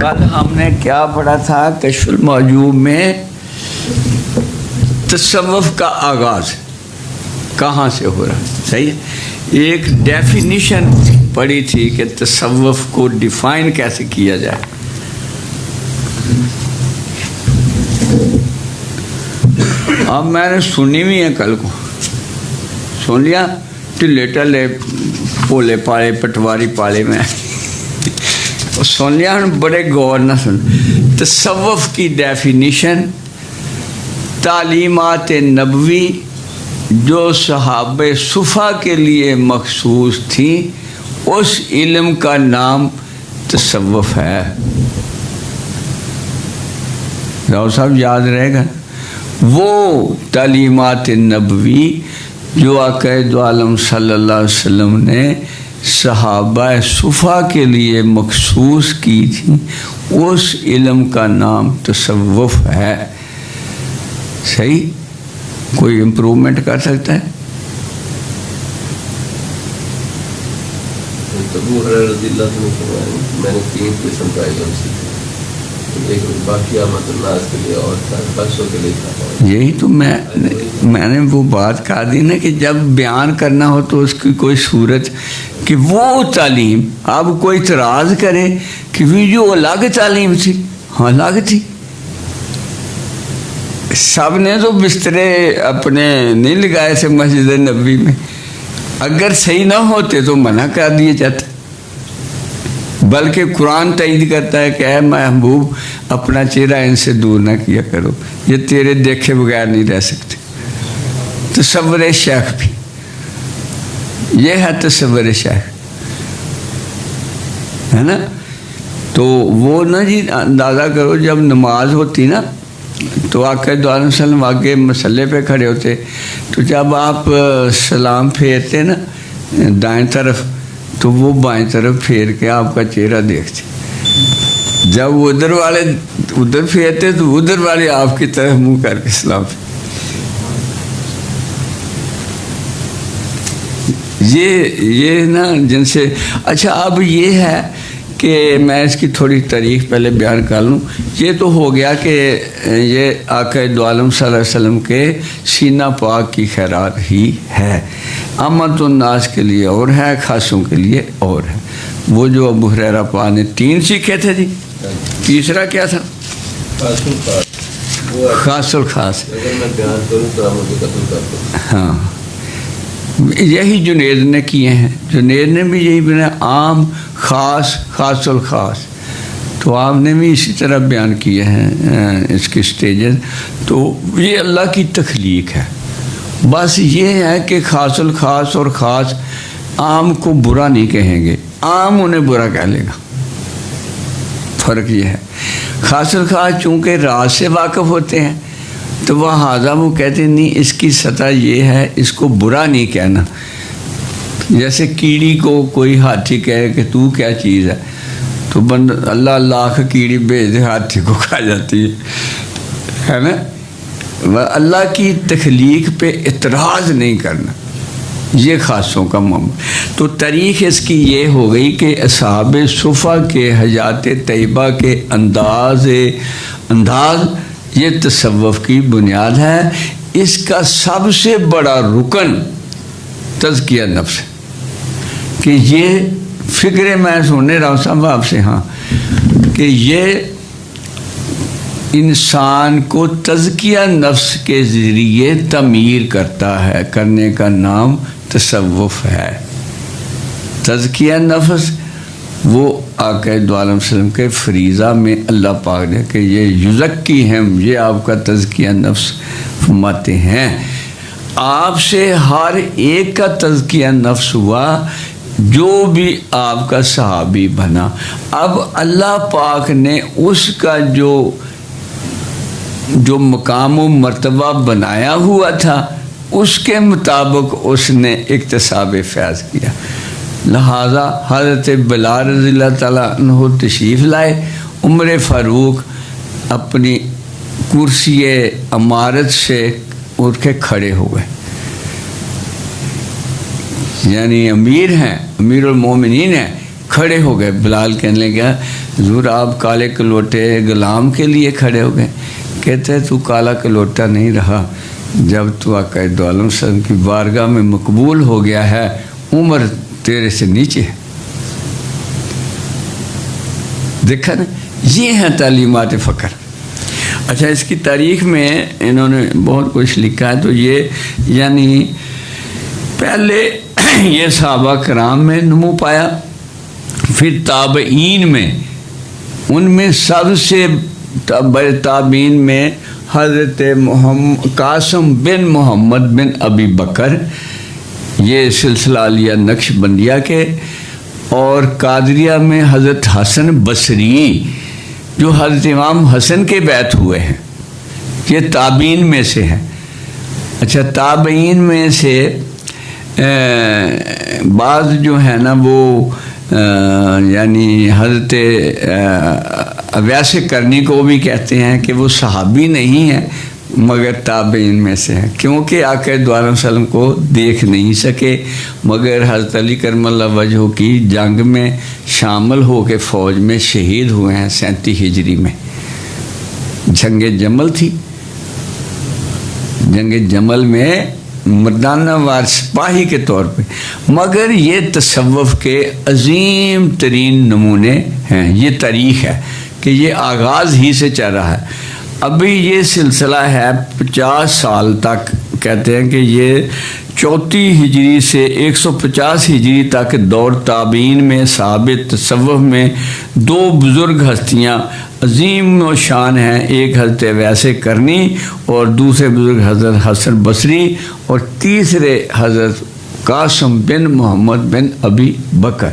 کل ہم نے کیا پڑھا تھا کشف المعجوب میں تصوف کا آغاز کہاں سے ہو رہا ہے؟ صحیح ہے. ایک ڈیفینیشن پڑھی تھی کہ تصوف کو ڈیفائن کیسے کیا جائے. اب میں نے سنی ہوئی ہے کل کو سن لیا ٹلے ٹلے پولے پالے پٹواری پالے میں سن لیا. بڑے غور نہ سن. تصوف کی ڈیفینیشن تعلیمات نبوی جو صحابہ صفا کے لیے مخصوص تھیں اس علم کا نام تصوف ہے. راؤ صاحب یاد رہے گا وہ تعلیمات نبوی جو آقا دو عالم صلی اللہ علیہ وسلم نے صحابہ صفا کے لیے مخصوص کی تھی اس علم کا نام تصوف ہے. صحیح. کوئی امپرومنٹ کر سکتا ہے؟ میں نے 3 قسم کا علم سیکھا. ایک باقی آمد الناس کے لیے اور بخشوں کے لیے تھا. یہی تو میں نے وہ بات کہا دی نا کہ جب بیان کرنا ہو تو اس کی کوئی صورت کہ وہ تعلیم اب کوئی اعتراض کرے کہ وہ جو الگ تعلیم تھی ہاں الگ تھی. سب نے تو بسترے اپنے نہیں لگائے تھے مسجد نبوی میں. اگر صحیح نہ ہوتے تو منع کر دیے جاتے. بلکہ قرآن تائید کرتا ہے کہ اے محبوب اپنا چہرہ ان سے دور نہ کیا کرو یہ تیرے دیکھے بغیر نہیں رہ سکتے. تصور شیخ بھی یہ ہے تصور شیخ ہے نا. تو وہ نا جی اندازہ کرو جب نماز ہوتی نا تو آقا دو عالم صلی اللہ علیہ وسلم آگے مسلح پہ کھڑے ہوتے تو جب آپ سلام پھیرتے نا دائیں طرف تو وہ بائیں طرف پھیر کے آپ کا چہرہ دیکھتے. جب ادھر والے ادھر پھیرتے تو ادھر والے آپ کی طرف منہ کر کے سلام یہ نا جن سے. اچھا اب یہ ہے کہ میں اس کی تھوڑی تاریخ پہلے بیان کر لوں. یہ تو ہو گیا کہ یہ آقا دو عالم صلی اللہ علیہ وسلم کے سینہ پاک کی خیرات ہی ہے. عامت الناس کے لیے اور ہے خاصوں کے لیے اور ہے. وہ جو ابو ہریرہ پاک نے 3 سیکھے تھے جی. تیسرا کیا تھا؟ خاص الخاص. ہاں یہی جنید نے کیے ہیں. جنید نے بھی یہی بنا عام خاص خاص الخاص. تو آپ نے بھی اسی طرح بیان کیے ہیں اس کے سٹیجز. تو یہ اللہ کی تخلیق ہے. بس یہ ہے کہ خاص الخاص اور خاص عام کو برا نہیں کہیں گے عام انہیں برا کہہ لے گا. فرق یہ ہے. خاص الخاص چونکہ راز سے واقف ہوتے ہیں تو وہ حاضہ وہ کہتے ہیں نہیں اس کی سطح یہ ہے اس کو برا نہیں کہنا. جیسے کیڑی کو کوئی ہاتھی کہے کہ تو کیا چیز ہے تو اللہ لاکھ کیڑی بھیج دے ہاتھی کو کھا جاتی ہے نا. اللہ کی تخلیق پہ اعتراض نہیں کرنا یہ خاصوں کا معاملہ. تو تاریخ اس کی یہ ہو گئی کہ اصحاب صفا کے حیات طیبہ کے انداز یہ تصوف کی بنیاد ہے. اس کا سب سے بڑا رکن تزکیہ نفس کہ یہ فکر میں سننے رہا ہوں صاحب آپ سے ہاں کہ یہ انسان کو تزکیہ نفس کے ذریعے تعمیر کرتا ہے. کرنے کا نام تصوف ہے. تزکیہ نفس وہ آقا دو عالم وسلم کے فریضہ میں اللہ پاک نے کہ یہ یزکیہم یہ آپ کا تزکیہ نفس فرماتے ہیں. آپ سے ہر ایک کا تزکیہ نفس ہوا جو بھی آپ کا صحابی بنا. اب اللہ پاک نے اس کا جو مقام و مرتبہ بنایا ہوا تھا اس کے مطابق اس نے اکتساب فیض کیا. لہٰذا حضرت بلال رضی اللہ تعالیٰ عنہ تشریف لائے. عمر فاروق اپنی کرسی امارت سے اٹھ کے کھڑے ہوئے. یعنی امیر ہیں امیر المومنین ہیں کھڑے ہو گئے. بلال کہنے لگا حضور آپ کالے کلوٹے غلام کے لیے کھڑے ہو گئے. کہتے تو کالا کلوٹا نہیں رہا جب تو آقا دو عالم صلی اللہ علیہ وسلم کی بارگاہ میں مقبول ہو گیا ہے, عمر تیرے سے نیچے ہے. دیکھا نا, یہ ہیں تعلیمات فقر. اچھا, اس کی تاریخ میں انہوں نے بہت کچھ لکھا ہے. تو یہ یعنی پہلے یہ صحابہ کرام میں نمو پایا, پھر تابعین میں, ان میں سب سے بڑے تابعین میں حضرت قاسم بن محمد بن ابی بکر, یہ سلسلہ علیہ نقش بندیہ کے, اور قادریہ میں حضرت حسن بصری جو حضرت امام حسن کے بیعت ہوئے ہیں, یہ تابعین میں سے ہیں. اچھا, تابعین میں سے بعض جو ہے نا وہ یعنی حضرت اویس کرنی کو بھی کہتے ہیں کہ وہ صحابی نہیں ہیں مگر تابعین میں سے ہیں, کیونکہ آقا دو عالم صلی اللہ علیہ وسلم کو دیکھ نہیں سکے, مگر حضرت علی کرم اللہ وجہہ کی جنگ میں شامل ہو کے فوج میں شہید ہوئے ہیں 37 ہجری میں. جنگ جمل تھی, جنگ جمل میں مردانہ وار سپاہی کے طور پہ, مگر یہ تصوف کے عظیم ترین نمونے ہیں. یہ تاریخ ہے کہ یہ آغاز ہی سے چل رہا ہے. ابھی یہ سلسلہ ہے 50 سال تک, کہتے ہیں کہ یہ 34 ہجری سے 150 ہجری تک دور تابعین میں ثابت. تصوف میں 2 بزرگ ہستیاں عظیم و شان ہیں, ایک حضرت اویس کرنی اور دوسرے بزرگ حضرت حسن بصری, اور تیسرے حضرت قاسم بن محمد بن ابی بکر.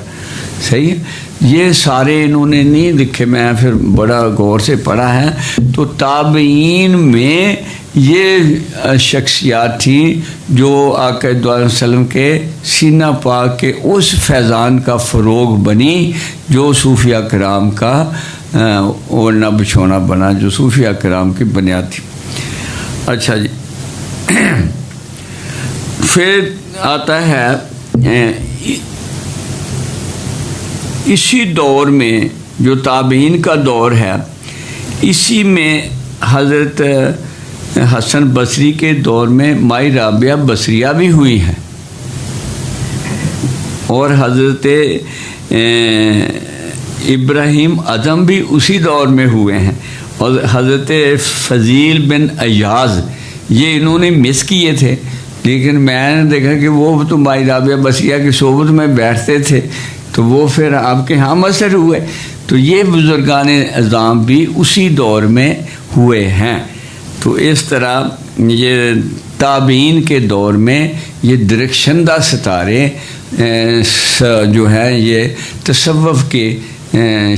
صحیح ہے, یہ سارے انہوں نے نہیں لکھے, میں پھر بڑا غور سے پڑھا ہے. تو تابعین میں یہ شخصیات تھیں جو آقا دو عالم وسلم کے سینہ پاک کے اس فیضان کا فروغ بنی جو صوفیہ کرام کا اوڑھنا بچھونا بنا, جو صوفیہ کرام کی بنیاد تھی. اچھا جی, پھر آتا ہے اسی دور میں جو تابعین کا دور ہے, اسی میں حضرت حسن بصری کے دور میں مائی رابعہ بصریہ بھی ہوئی ہیں, اور حضرت ابراہیم اعظم بھی اسی دور میں ہوئے ہیں, اور حضرت فضیل بن ایاز یہ انہوں نے مس کیے تھے, لیکن میں نے دیکھا کہ وہ تو مائی رابعہ بصریہ کی صحبت میں بیٹھتے تھے تو وہ پھر آپ کے ہاں مسر ہوئے. تو یہ بزرگان اعظام بھی اسی دور میں ہوئے ہیں. تو اس طرح یہ تابعین کے دور میں یہ درخشندہ ستارے جو ہیں یہ تصوف کے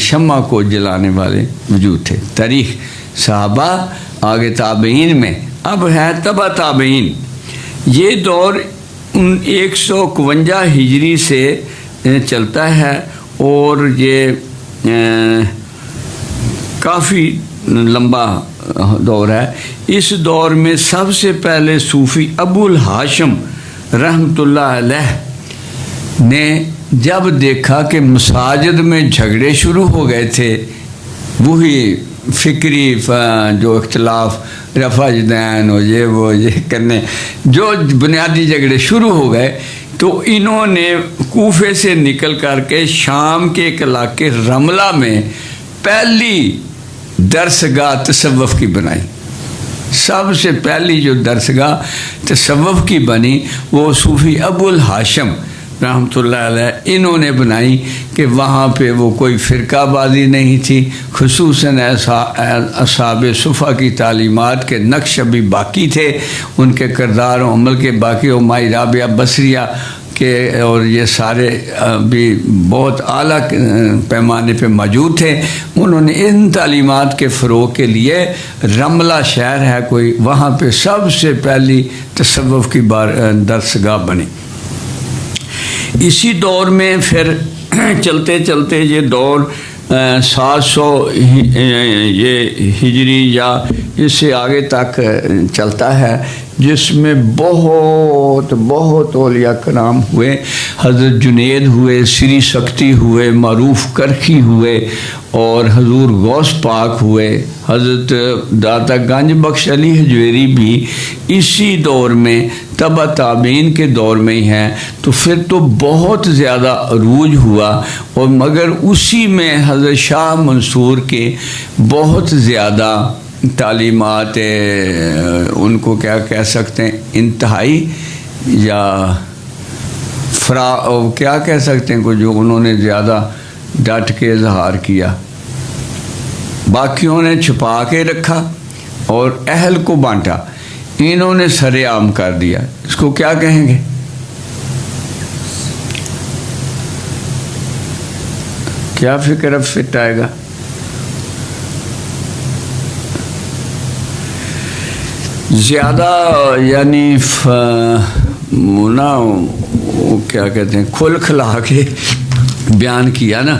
شمع کو جلانے والے وجود تھے. تاریخ صحابہ, آگے تابعین میں, اب ہے تبع تابعین. یہ دور 151 ہجری سے چلتا ہے, اور یہ کافی لمبا دور ہے. اس دور میں سب سے پہلے صوفی ابو الہاشم رحمۃ اللہ علیہ نے جب دیکھا کہ مساجد میں جھگڑے شروع ہو گئے تھے, وہی فکری جو اختلاف, رفع دین اور یہ کرنے جو بنیادی جھگڑے شروع ہو گئے, تو انہوں نے کوفے سے نکل کر کے شام کے ایک علاقے رملہ میں پہلی درسگاہ تصوف کی بنائی. سب سے پہلی جو درسگاہ تصوف کی بنی وہ صوفی ابو الہاشم رحمۃ اللہ علیہ انہوں نے بنائی, کہ وہاں پہ وہ کوئی فرقہ بازی نہیں تھی. خصوصاً اصحاب صفا کی تعلیمات کے نقش بھی باقی تھے, ان کے کردار و عمل کے باقی, و مائی رابعہ بصریہ کے, اور یہ سارے بھی بہت اعلیٰ پیمانے پہ موجود تھے. انہوں نے ان تعلیمات کے فروغ کے لیے رملہ شہر ہے کوئی, وہاں پہ سب سے پہلی تصوف کی درسگاہ بنی. اسی دور میں پھر چلتے چلتے یہ دور 700 یہ ہجری یا اس سے آگے تک چلتا ہے، جس میں بہت بہت اولیاء کرام ہوئے، حضرت جنید ہوئے، سری سکتی ہوئے، معروف کرخی ہوئے، اور حضور غوث پاک ہوئے، حضرت داتا گنج بخش علی حجویری بھی اسی دور میں تبع تابعین کے دور میں ہی ہیں، تو پھر تو بہت زیادہ عروج ہوا، اور مگر اسی میں حضرت شاہ منصور کے بہت زیادہ تعلیمات، ان کو کیا کہہ سکتے ہیں، انتہائی یا کیا کہہ سکتے ہیں، جو انہوں نے زیادہ ڈٹ کے اظہار کیا، باقیوں نے چھپا کے رکھا اور اہل کو بانٹا، انہوں نے سر عام کر دیا، اس کو کیا کہیں گے؟ کیا فکر اب فٹ آئے گا؟ زیادہ یعنی وہ کیا کہتے ہیں، کھل کھلا کے بیان کیا نا،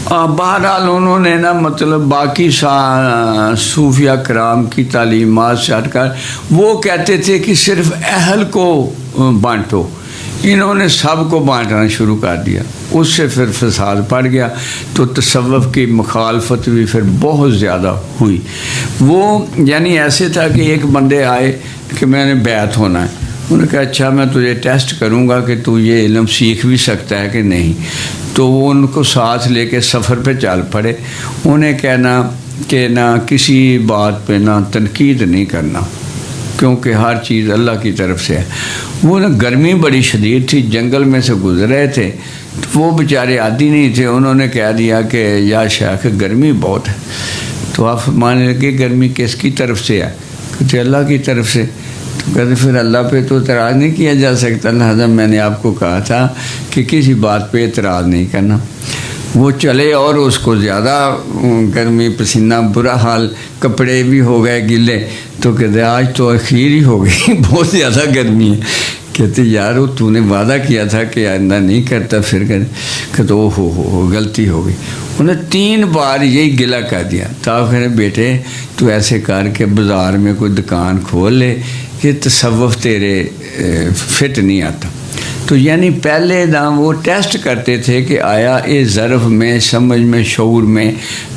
ہاں بہرحال انہوں نے نا مطلب باقی صوفیہ کرام کی تعلیمات سے ہٹ کر وہ کہتے تھے کہ صرف اہل کو بانٹو، انہوں نے سب کو بانٹنا شروع کر دیا، اس سے پھر فساد پڑ گیا، تو تصوف کی مخالفت بھی پھر بہت زیادہ ہوئی۔ وہ یعنی ایسے تھا کہ ایک بندے آئے کہ میں نے بیعت ہونا ہے، انہوں نے کہا اچھا میں تجھے ٹیسٹ کروں گا کہ تو یہ علم سیکھ بھی سکتا ہے کہ نہیں، تو وہ ان کو ساتھ لے کے سفر پہ چل پڑے، انہیں کہنا کہ نہ کسی بات پہ نہ تنقید نہیں کرنا، کیونکہ ہر چیز اللہ کی طرف سے ہے۔ وہ نا گرمی بڑی شدید تھی، جنگل میں سے گزر رہے تھے، تو وہ بیچارے عادی نہیں تھے، انہوں نے کہہ دیا کہ یا شیخ گرمی بہت ہے، تو آپ ماننے لگے گرمی کس کی طرف سے ہے؟ کہتے اللہ کی طرف سے، تو کہتے پھر اللہ پہ تو اعتراض نہیں کیا جا سکتا، لہٰذا میں نے آپ کو کہا تھا کہ کسی بات پہ اعتراض نہیں کرنا۔ وہ چلے اور اس کو زیادہ گرمی، پسینہ، برا حال، کپڑے بھی ہو گئے گلے، تو کہتے آج تو اخیر ہی ہو گئی، بہت زیادہ گرمی ہے۔ کہتے یار وہ تو نے وعدہ کیا تھا کہ آئندہ نہیں کرتا، پھر کہتے او ہو غلطی ہو گئی۔ انہیں 3 بار یہی گلہ کر دیا، تو آپ کہہ رہے بیٹے تو ایسے کر کے بازار میں کوئی دکان کھول لے، کہ تصوف تیرے فٹ نہیں آتا۔ تو یعنی پہلے دام وہ ٹیسٹ کرتے تھے کہ آیا اس ظرف میں، سمجھ میں، شعور میں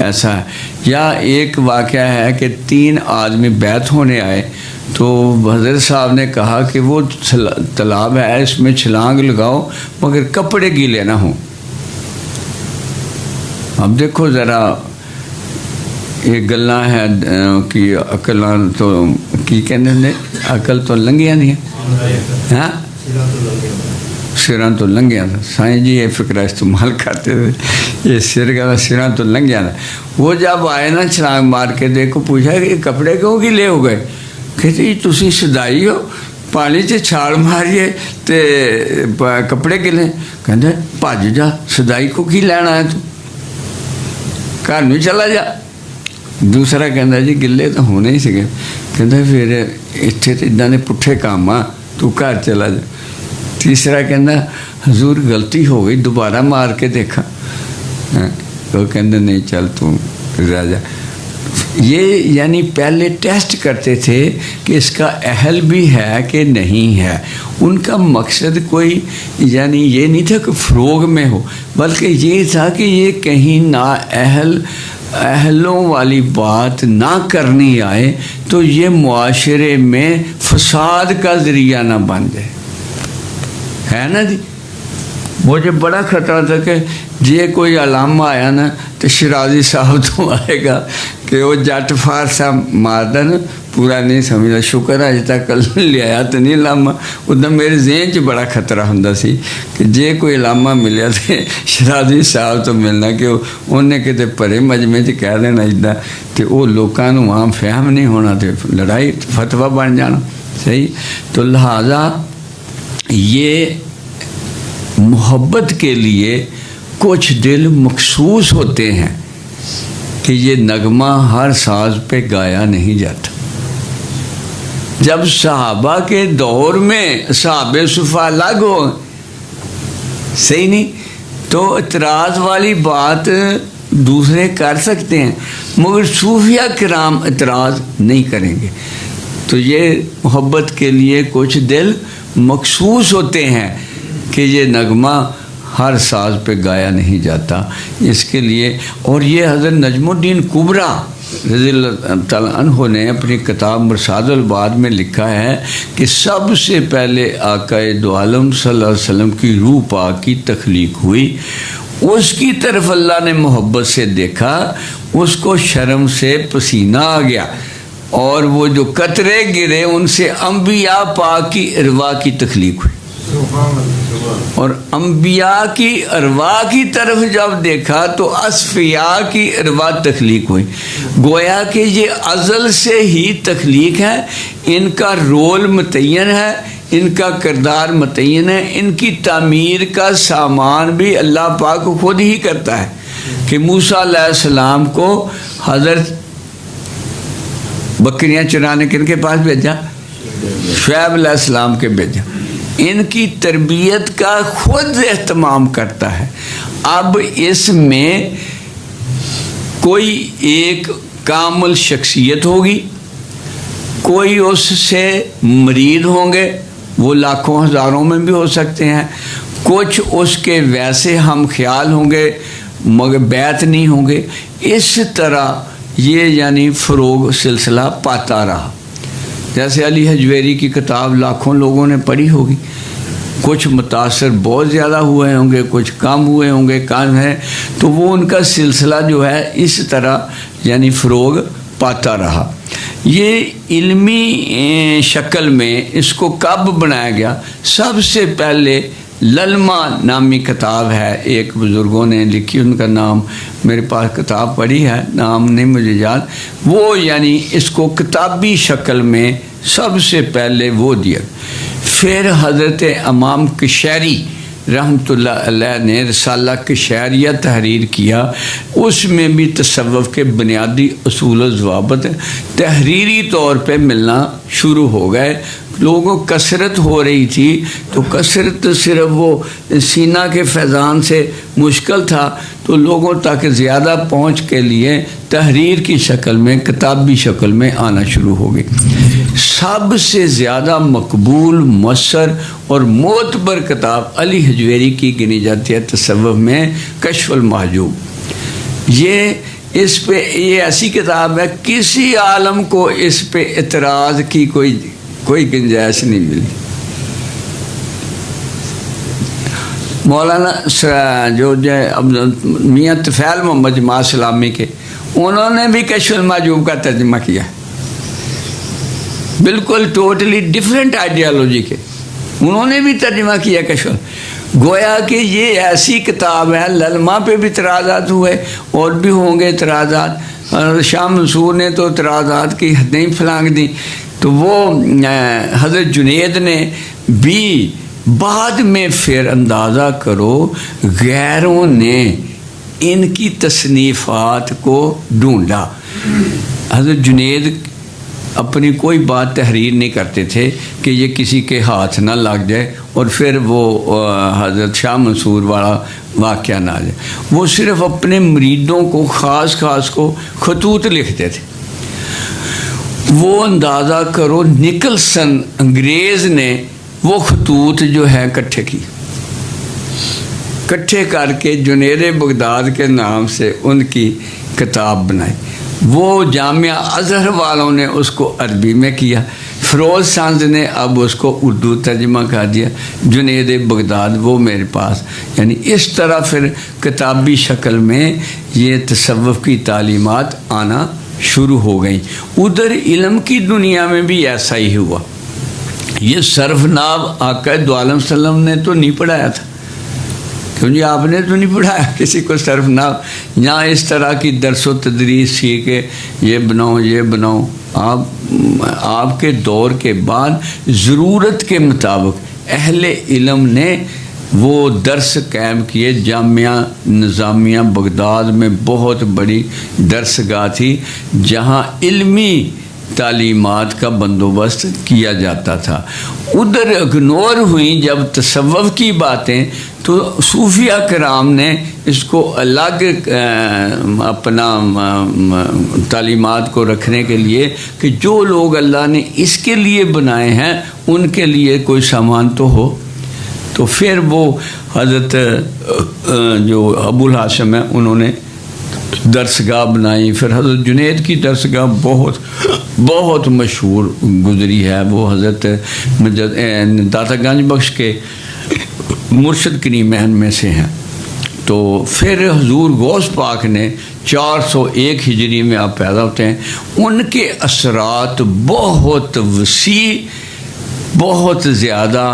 ایسا ہے۔ یا ایک واقعہ ہے کہ 3 آدمی بیعت ہونے آئے، تو حضرت صاحب نے کہا کہ وہ تالاب ہے، اس میں چھلانگ لگاؤ مگر کپڑے گیلے نہ ہوں۔ اب دیکھو ذرا یہ گلاں ہے کہ عقلاں تو کی کہنے نے عقل تو لنگیاں نہیں ہے، ہاں سراں تو لنگیاں تھا، سائیں جی یہ فکرہ استعمال کرتے تھے، یہ سر کا سراں تو لنگیاں تھا۔ وہ جب آئے نا چھلانگ مار کے دیکھو، پوچھا کہ یہ کپڑے کیوں گیلے ہو گئے؟ کہتے جی تسی سدائی ہو، پانی سے چھال ماریے تے کپڑے گلے، کہتے بھج جا، سدائی کو کی لینا ہے تو گھر میں چلا جا۔ دوسرا کہتا جی گلے تو ہونے ہی سکے، کہتا پھر اتنے تو ادھا نے پٹھے کام آ، تو گھر چلا جا۔ تیسرا کہتا حضور غلطی ہو گئی، دوبارہ مار کے دیکھا، وہ کہتے نہیں چل تو رہ جا۔ یہ یعنی پہلے ٹیسٹ کرتے تھے کہ اس کا اہل بھی ہے کہ نہیں ہے۔ ان کا مقصد کوئی یعنی یہ نہیں تھا کہ فروغ میں ہو، بلکہ یہ تھا کہ یہ کہیں نا اہلوں والی بات نہ کرنی آئے، تو یہ معاشرے میں فساد کا ذریعہ نہ بن جائے، ہے نا جی۔ مجھے بڑا خطرہ تھا کہ یہ کوئی علامہ آیا نا تو شرازی صاحب تو آئے گا کہ وہ جٹ فارسا ماردا نا، پورا نہیں سمجھا، شکر ہے اج تک لے آیا تو نہیں علامہ۔ ادھر میرے ذہن چ بڑا خطرہ ہوندا سی کہ جے کوئی علامہ ملیا تو شرازی صاحب تو ملنا کہ انہیں کتے پرے مجمع چ کہہ دینا اجدا، تو وہ لوکاں نوں عام فہم نہیں ہونا، تو لڑائی فتویٰ بن جانا، صحیح۔ تو لہٰذا یہ محبت کے لیے کچھ دل مخصوص ہوتے ہیں کہ یہ نغمہ ہر ساز پہ گایا نہیں جاتا۔ جب صحابہ کے دور میں صحابہ صفا الگ ہو، صحیح نہیں، تو اعتراض والی بات دوسرے کر سکتے ہیں مگر صوفیہ کرام اعتراض نہیں کریں گے. تو یہ محبت کے لیے کچھ دل مخصوص ہوتے ہیں کہ یہ نغمہ ہر ساز پہ گایا نہیں جاتا اس کے لیے. اور یہ حضرت نجم الدین کبریٰ رضی اللہ تعالیٰ عنہ نے اپنی کتاب مرصاد الباد میں لکھا ہے کہ سب سے پہلے آقا دو عالم صلی اللہ علیہ وسلم کی روح پاک کی تخلیق ہوئی. اس کی طرف اللہ نے محبت سے دیکھا, اس کو شرم سے پسینہ آ گیا, اور وہ جو قطرے گرے ان سے انبیاء پاک کی ارواح کی تخلیق ہوئی. اور انبیاء کی ارواح کی طرف جب دیکھا تو اصفیاء کی ارواح تخلیق ہوئی. گویا کہ یہ ازل سے ہی تخلیق ہے, ان کا رول متعین ہے, ان کا کردار متعین ہے, ان کی تعمیر کا سامان بھی اللہ پاک خود ہی کرتا ہے. کہ موسیٰ علیہ السلام کو حضرت بکریاں چرانے کن کے پاس بھیجا؟ شعیب علیہ السلام کے بھیجا. ان کی تربیت کا خود اہتمام کرتا ہے. اب اس میں کوئی ایک کامل شخصیت ہوگی, کوئی اس سے مرید ہوں گے, وہ لاکھوں ہزاروں میں بھی ہو سکتے ہیں, کچھ اس کے ویسے ہم خیال ہوں گے مگر بیعت نہیں ہوں گے. اس طرح یہ یعنی فروغ سلسلہ پاتا رہا. جیسے علی حجویری کی کتاب لاکھوں لوگوں نے پڑھی ہوگی, کچھ متاثر بہت زیادہ ہوئے ہوں گے, کچھ کم ہوئے ہوں گے, کم ہے, تو وہ ان کا سلسلہ جو ہے اس طرح یعنی فروغ پاتا رہا. یہ علمی شکل میں اس کو کب بنایا گیا؟ سب سے پہلے للما نامی کتاب ہے, ایک بزرگوں نے لکھی, ان کا نام میرے پاس کتاب پڑھی ہے, نام نہیں مجھے یاد. وہ یعنی اس کو کتابی شکل میں سب سے پہلے وہ دیا. پھر حضرت امام کشیری رحمۃ اللہ علیہ نے رسالہ کشیریہ تحریر کیا. اس میں بھی تصوف کے بنیادی اصول و ضوابط تحریری طور پہ ملنا شروع ہو گئے. لوگوں کثرت ہو رہی تھی تو کثرت صرف وہ سینہ کے فیضان سے مشکل تھا, تو لوگوں تک زیادہ پہنچ کے لیے تحریر کی شکل میں کتابی شکل میں آنا شروع ہو گئی. سب سے زیادہ مقبول مؤثر اور معتبر کتاب علی حجویری کی گنی جاتی ہے تصوف میں کشف المحجوب. یہ اس پہ یہ ایسی کتاب ہے کسی عالم کو اس پہ اعتراض کی کوئی گنجائش نہیں ملی. مولانا جو میاں طفیل محمد جماعت اسلامی کے, انہوں نے بھی کشف المحجوب کا ترجمہ کیا, بالکل ٹوٹلی ڈفرینٹ آئیڈیالوجی کے, انہوں نے بھی ترجمہ کیا کشف. گویا کہ یہ ایسی کتاب ہے, للما پہ بھی اعتراضات ہوئے اور بھی ہوں گے اعتراضات. شاہ منصور نے تو اعتراضات کی حدیں پھلانگ دیں. تو وہ حضرت جنید نے بھی بعد میں پھر اندازہ کرو غیروں نے ان کی تصنیفات کو ڈھونڈا. حضرت جنید اپنی کوئی بات تحریر نہیں کرتے تھے کہ یہ کسی کے ہاتھ نہ لگ جائے اور پھر وہ حضرت شاہ منصور والا واقعہ نہ آ جائے. وہ صرف اپنے مریدوں کو خاص کو خطوط لکھتے تھے. وہ اندازہ کرو نکلسن انگریز نے وہ خطوط جو ہے کٹھے کر کے جنید بغداد کے نام سے ان کی کتاب بنائی. وہ جامعہ ازہر والوں نے اس کو عربی میں کیا, فیروز سانز نے اب اس کو اردو ترجمہ کر دیا. جنید بغداد وہ میرے پاس, یعنی اس طرح پھر کتابی شکل میں یہ تصوف کی تعلیمات آنا شروع ہو گئیں. ادھر علم کی دنیا میں بھی ایسا ہی ہوا. یہ صرف ناب آقا دو عالم صلی اللہ علیہ وسلم نے تو نہیں پڑھایا تھا, کیونکہ آپ نے تو نہیں پڑھایا کسی کو صرف ناب. یہاں اس طرح کی درس و تدریس سیکھے, یہ بناؤ. آپ کے دور کے بعد ضرورت کے مطابق اہل علم نے وہ درس قائم کیے. جامعہ نظامیہ بغداد میں بہت بڑی درس گاہ تھی جہاں علمی تعلیمات کا بندوبست کیا جاتا تھا. ادھر اگنور ہوئیں جب تصوف کی باتیں تو صوفیہ کرام نے اس کو الگ اپنا تعلیمات کو رکھنے کے لیے کہ جو لوگ اللہ نے اس کے لیے بنائے ہیں ان کے لیے کوئی سامان تو ہو. تو پھر وہ حضرت جو ابو الہاشم ہیں انہوں نے درسگاہ بنائی. پھر حضرت جنید کی درسگاہ بہت مشہور گزری ہے. وہ حضرت داتا گنج بخش کے مرشد کریمین میں سے ہیں. تو پھر حضور غوث پاک نے 401 ہجری میں آپ پیدا ہوتے ہیں. ان کے اثرات بہت وسیع، بہت زیادہ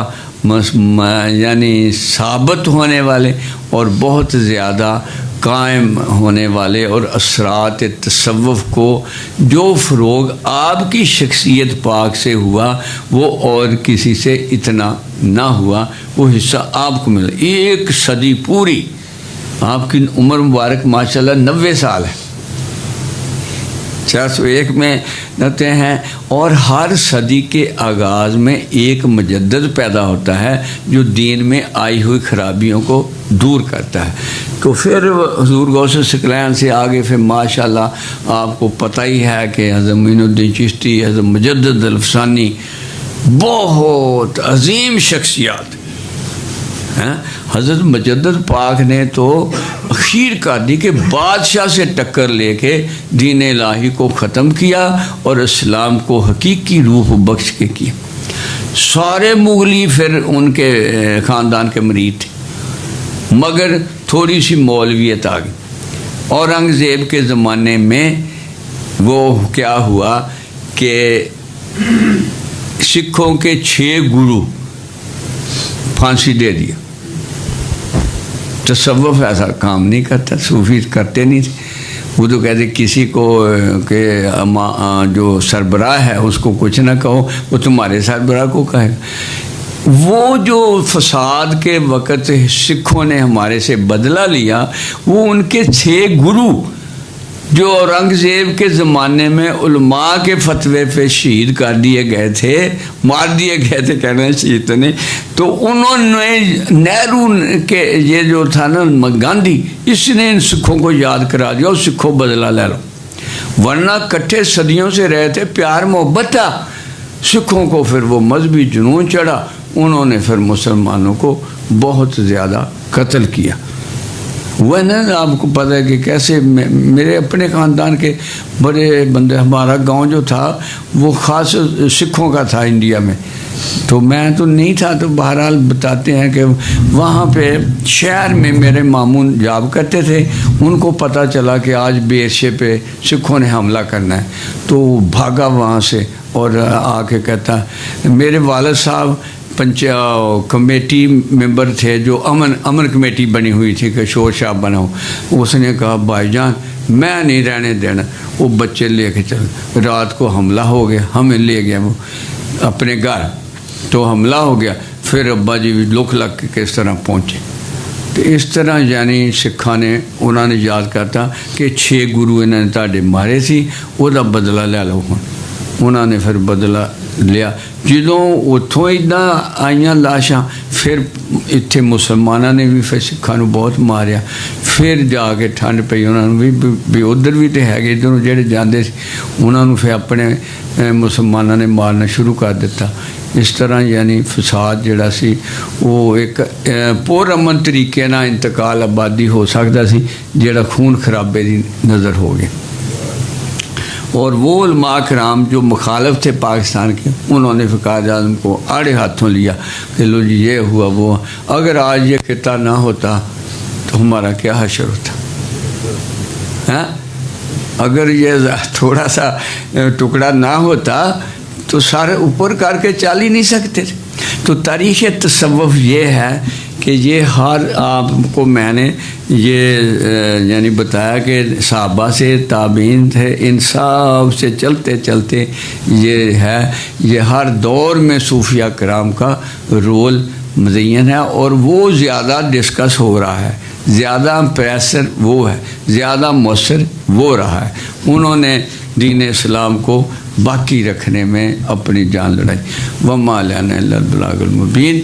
یعنی ثابت ہونے والے اور بہت زیادہ قائم ہونے والے، اور اثرات تصوف کو جو فروغ آپ کی شخصیت پاک سے ہوا وہ اور کسی سے اتنا نہ ہوا. وہ حصہ آپ کو ملا. 1 صدی پوری آپ کی عمر مبارک ماشاءاللہ 90 سال ہے. 401 میں رہتے ہیں، اور ہر صدی کے آغاز میں ایک مجدد پیدا ہوتا ہے جو دین میں آئی ہوئی خرابیوں کو دور کرتا ہے. تو پھر حضور غوث ثقلین سے آگے پھر ماشاءاللہ آپ کو پتہ ہی ہے کہ حضرت معین الدین چشتی، حضرت مجدد الفسانی، بہت عظیم شخصیات. حضرت مجدد پاک نے تو اخیر کر دی کہ بادشاہ سے ٹکر لے کے دین الہی کو ختم کیا اور اسلام کو حقیقی روح بخش کے کیا. سارے مغلی پھر ان کے خاندان کے مرید تھے، مگر تھوڑی سی مولویت آ گئی. اورنگزیب کے زمانے میں وہ کیا ہوا کہ سکھوں کے 6 گرو پھانسی دے دیا. تصوف ایسا کام نہیں کرتا، صوفی کرتے نہیں تھے. وہ تو کہتے کسی کو کہ جو سربراہ ہے اس کو کچھ نہ کہو، وہ تمہارے سربراہ کو کہے گا. وہ جو فساد کے وقت سکھوں نے ہمارے سے بدلہ لیا، وہ ان کے 6 گرو جو اورنگزیب کے زمانے میں علماء کے فتوے پہ شہید کر دیے گئے تھے، مار دیے گئے تھے، کہنا ہے شہید تو نہیں. تو انہوں نے نہرو کے یہ جو تھا نا گاندھی، اس نے ان سکھوں کو یاد کرا دیا اور سکھوں بدلہ لے لو. ورنہ کٹھے صدیوں سے رہے تھے، پیار محبت تھا. سکھوں کو پھر وہ مذہبی جنون چڑھا، انہوں نے پھر مسلمانوں کو بہت زیادہ قتل کیا. وہ نا آپ کو پتہ ہے کہ کیسے میرے اپنے خاندان کے بڑے بندے، ہمارا گاؤں جو تھا وہ خاص سکھوں کا تھا انڈیا میں. تو میں تو نہیں تھا، تو بہرحال بتاتے ہیں کہ وہاں پہ شہر میں میرے ماموں جاب کرتے تھے. ان کو پتہ چلا کہ آج بیرشے پہ سکھوں نے حملہ کرنا ہے، تو وہ بھاگا وہاں سے اور آ کے کہتا، میرے والد صاحب کمیٹی ممبر تھے، جو امن کمیٹی بنی ہوئی تھی کہ شور شاب بنا ہو. اس نے کہا بھائی جان میں نہیں رہنے دینا. وہ بچے لے کے چل، رات کو حملہ ہو گیا، ہمیں لے گیا وہ اپنے گھر. تو حملہ ہو گیا، پھر ابا جی بھی لکھ لگ کے کس طرح پہنچے. تو اس طرح یعنی سکھاں نے انہوں نے یاد کرتا کہ 6 گرو انہوں نے تاڑے مارے سی، وہ دا بدلہ لے لو. انہوں نے پھر بدلہ لیا. جدوں اتوں اتنا آئیاں لاشاں، پھر اتنے مسلمانوں نے بھی پھر سکھاں نو بہت ماریا. پھر جا کے ٹھنڈ پئی انہوں نے بھی ادھر بھی تو ہے ادھر جہے جاندے سی انہوں نے پھر اپنے مسلمانوں نے مارنا شروع کر دیتا. اس طرح یعنی فساد جڑا سی وہ ایک پرامن طریقے نال انتقال آبادی ہو سکتا سی جڑا خون خرابے دی نظر ہو گیا. اور وہ علماء کرام جو مخالف تھے پاکستان کے، انہوں نے فقائد اعظم کو آڑے ہاتھوں لیا کہ لو جی یہ ہوا وہ. اگر آج یہ خطہ نہ ہوتا تو ہمارا کیا حشر ہوتا؟ اگر یہ تھوڑا سا ٹکڑا نہ ہوتا تو سارے اوپر کر کے چل ہی نہیں سکتے تھے. تو تاریخ تصوف یہ ہے کہ یہ ہر آپ کو میں نے یہ یعنی بتایا کہ صحابہ سے تابعین تھے، ان سب سے چلتے چلتے یہ ہے، یہ ہر دور میں صوفیہ کرام کا رول مزین ہے. اور وہ زیادہ ڈسکس ہو رہا ہے، زیادہ پریسر وہ ہے، زیادہ مؤثر وہ رہا ہے. انہوں نے دین اسلام کو باقی رکھنے میں اپنی جان لڑائی. وما لنا الا البلاغ المبین.